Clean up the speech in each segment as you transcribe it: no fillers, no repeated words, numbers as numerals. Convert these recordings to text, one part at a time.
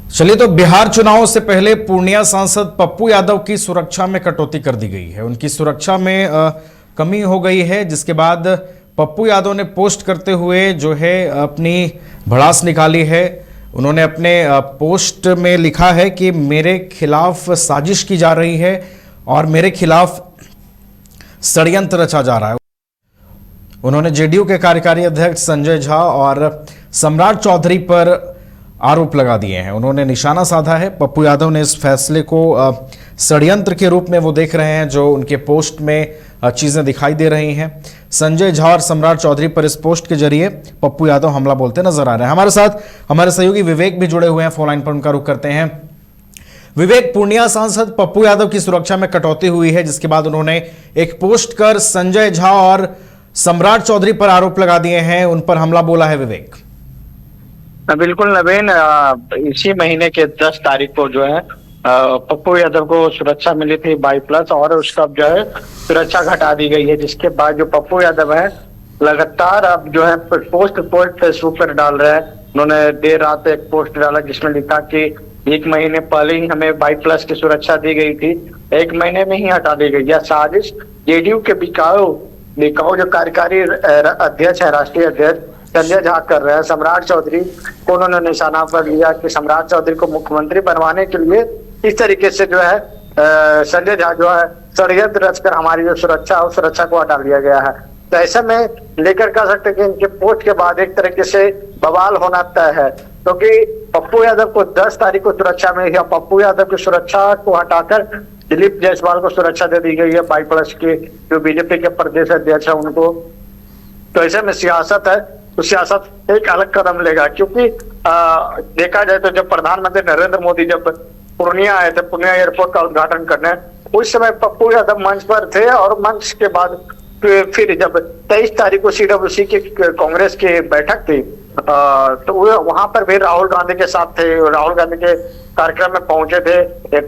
चलिए, तो बिहार चुनावों से पहले पूर्णिया सांसद पप्पू यादव की सुरक्षा में कटौती कर दी गई है। उनकी सुरक्षा में कमी हो गई है, जिसके बाद पप्पू यादव ने पोस्ट करते हुए जो है अपनी भड़ास निकाली है। उन्होंने अपने पोस्ट में लिखा है कि मेरे खिलाफ साजिश की जा रही है और मेरे खिलाफ षड्यंत्र रचा जा रहा है। उन्होंने जेडीयू के कार्यकारी अध्यक्ष संजय झा और सम्राट चौधरी पर आरोप लगा दिए हैं। उन्होंने निशाना साधा है। पप्पू यादव ने इस फैसले को षड्यंत्र के रूप में वो देख रहे हैं, जो उनके पोस्ट में चीजें दिखाई दे रही हैं। संजय झा और सम्राट चौधरी पर इस पोस्ट के जरिए पप्पू यादव हमला बोलते नजर आ रहे हैं। हमारे साथ हमारे सहयोगी विवेक भी जुड़े हुए हैं, फोन लाइन पर उनका रुख करते हैं। विवेक, पूर्णिया सांसद पप्पू यादव की सुरक्षा में कटौती हुई है, जिसके बाद उन्होंने एक पोस्ट कर संजय झा और सम्राट चौधरी पर आरोप लगा दिए हैं, उन पर हमला बोला है। विवेक, बिल्कुल नवीन, इसी महीने के 10 तारीख को जो है पप्पू यादव को सुरक्षा मिली थी 22+ और उसका जो है सुरक्षा घटा दी गई है। जिसके बाद जो पप्पू यादव है लगातार अब जो है पोस्ट फेसबुक पर डाल रहे हैं। उन्होंने देर रात एक पोस्ट डाला जिसमें लिखा कि 1 महीने पहले ही हमें 22+ की सुरक्षा दी गई थी, 1 महीने में ही हटा दी गई। यह साजिश जेडीयू के बिकाऊ जो कार्यकारी अध्यक्ष है, राष्ट्रीय अध्यक्ष संजय झा कर रहे हैं। सम्राट चौधरी को उन्होंने निशाना पर लिया कि सम्राट चौधरी को मुख्यमंत्री बनवाने के लिए इस तरीके से जो है संजय झा जो है षड्यंत्र रचकर हमारी जो सुरक्षा उस सुरक्षा को हटा लिया गया है। तो ऐसे में लेकर कह सकते कि इनके पोस्ट के बाद एक तरीके से बवाल होना तय है, क्योंकि पप्पू यादव को 10 तारीख को सुरक्षा मिली है। पप्पू यादव की सुरक्षा को हटाकर दिलीप जायसवाल को सुरक्षा दे दी गई है, 22+ के जो बीजेपी के प्रदेश अध्यक्ष है उनको। तो ऐसे में सियासत है तो सियासत एक अलग कदम लेगा, क्योंकि देखा जाए तो जब प्रधानमंत्री नरेंद्र मोदी जब पूर्णिया आए थे, पूर्णिया एयरपोर्ट का उद्घाटन करने, उस समय पप्पू यादव मंच पर थे और मंच के बाद फिर जब 23 तारीख को सीडब्ल्यूसी की कांग्रेस की बैठक थी तो वहां पर भी राहुल गांधी के साथ थे। राहुल गांधी के कार्यक्रम में पहुंचे थे एक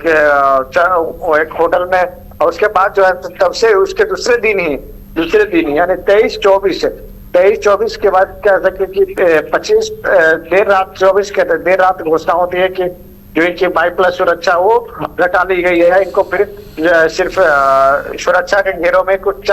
होटल में, और उसके बाद जो है तब से उसके दूसरे दिन ही यानी 23-24 के बाद कह सकते कि 25 देर रात घोषणा होती है कि जो इनकी 22+ सुरक्षा वो घटा ली गई है। इनको फिर सिर्फ सुरक्षा के घेरों में कुछ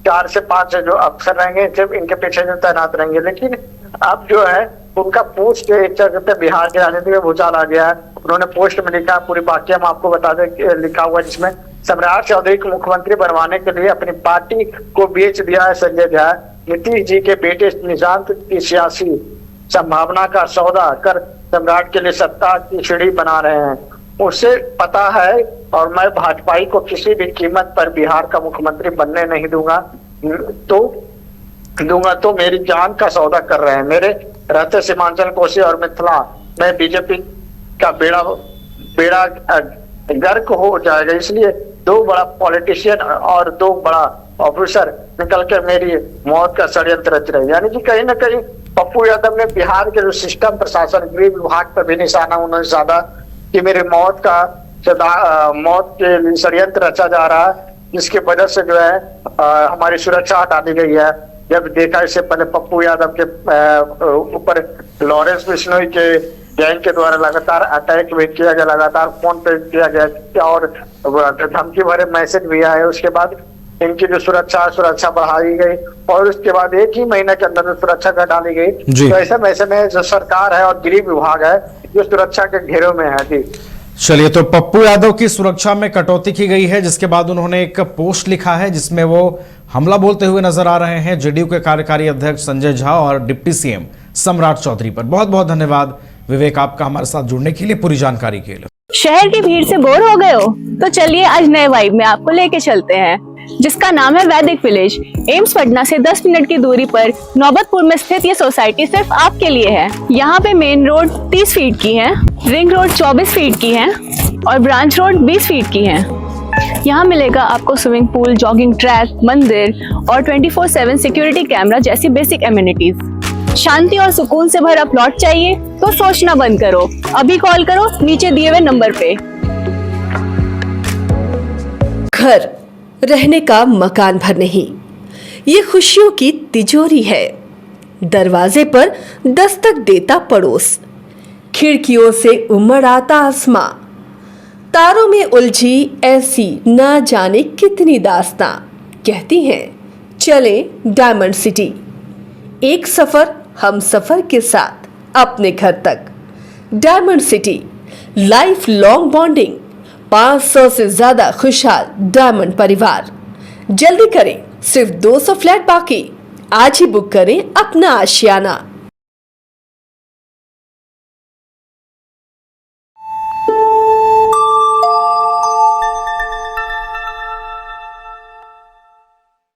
4 से 5 जो अफसर रहेंगे सिर्फ इनके पीछे जो तैनात रहेंगे। लेकिन अब जो है उनका पोस्ट एक तरह बिहार के राजनीति में भूचाल आ गया है। उन्होंने पोस्ट में लिखा, पूरी वाक्य हम आपको बता दें, लिखा हुआ जिसमें सम्राट चौधरी को मुख्यमंत्री बनवाने के लिए अपनी पार्टी को बेच दिया है संजय झा। नीतीश जी के बेटे निशांत की सियासी संभावना का सौदा कर सम्राट के लिए सत्ता की सीढ़ी बना रहे हैं। उसे पता है और मैं भाजपाई को किसी भी कीमत पर बिहार का मुख्यमंत्री बनने नहीं दूंगा तो मेरी जान का सौदा कर रहे हैं। मेरे रहते सीमांचल कोसी और मिथिला में बीजेपी का बेड़ा गर्क हो जाएगा। इसलिए 2 बड़ा पॉलिटिशियन और 2 बड़ा ऑफिसर निकल के मेरी मौत का षड्यंत्र रच रहे। यानी कि कहीं ना कहीं पप्पू यादव ने बिहार के जो सिस्टम प्रशासन गृह विभाग पर भी निशाना उन्होंने साधा कि मेरी मौत के लिए षड्यंत्र रचा जा रहा है, जिसकी वजह से जो है हमारी सुरक्षा हटा दी गई है। जब देखा इससे पहले पप्पू यादव के ऊपर लॉरेंस बिश्नोई के गैंग के द्वारा लगातार अटैक भी किया गया, लगातार फोन पे किया गया और धमकी भरे मैसेज भी आए। उसके बाद इनकी जो सुरक्षा बढ़ाई गई और उसके बाद 1 ही महीने के अंदर सुरक्षा घटा दी गई। तो ऐसे में जो सरकार है और गृह विभाग है जो सुरक्षा के घेरों में है। जी चलिए, तो पप्पू यादव की सुरक्षा में कटौती की गई है, जिसके बाद उन्होंने एक पोस्ट लिखा है जिसमें वो हमला बोलते हुए नजर आ रहे हैं जेडीयू के कार्यकारी अध्यक्ष संजय झा और डिप्टी सीएम सम्राट चौधरी पर। बहुत बहुत धन्यवाद विवेक आपका हमारे साथ जुड़ने के लिए, पूरी जानकारी के लिए। शहर की भीड़ से बोर हो गए हो तो चलिए आज नए वाइब में आपको लेके चलते हैं, जिसका नाम है वैदिक विलेज। एम्स पटना से 10 मिनट की दूरी पर नौबतपुर में स्थित ये सोसाइटी सिर्फ आपके लिए है। यहाँ पे मेन रोड 30 फीट की है, रिंग रोड 24 फीट की है और ब्रांच रोड 20 फीट की है। यहाँ मिलेगा आपको स्विमिंग पूल, जॉगिंग ट्रैक, मंदिर और 24/7 सिक्योरिटी कैमरा जैसी बेसिक एमिनिटीज। शांति और सुकून से भरा प्लॉट चाहिए तो सोचना बंद करो, अभी कॉल करो नीचे दिए हुए नंबर पे। घर रहने का मकान भर नहीं, ये खुशियों की तिजोरी है। दरवाजे पर दस्तक देता पड़ोस, खिड़कियों से उमड़ आता आसमां, तारों में उलझी ऐसी ना जाने कितनी दास्तां। कहती हैं चले डायमंड सिटी, एक सफर हम सफर के साथ अपने घर तक। Diamond city, life long bonding, 500 से ज्यादा खुशहाल डायमंड परिवार। जल्दी करें, सिर्फ 200 फ्लैट बाकी। आज ही बुक करें अपना आशियाना।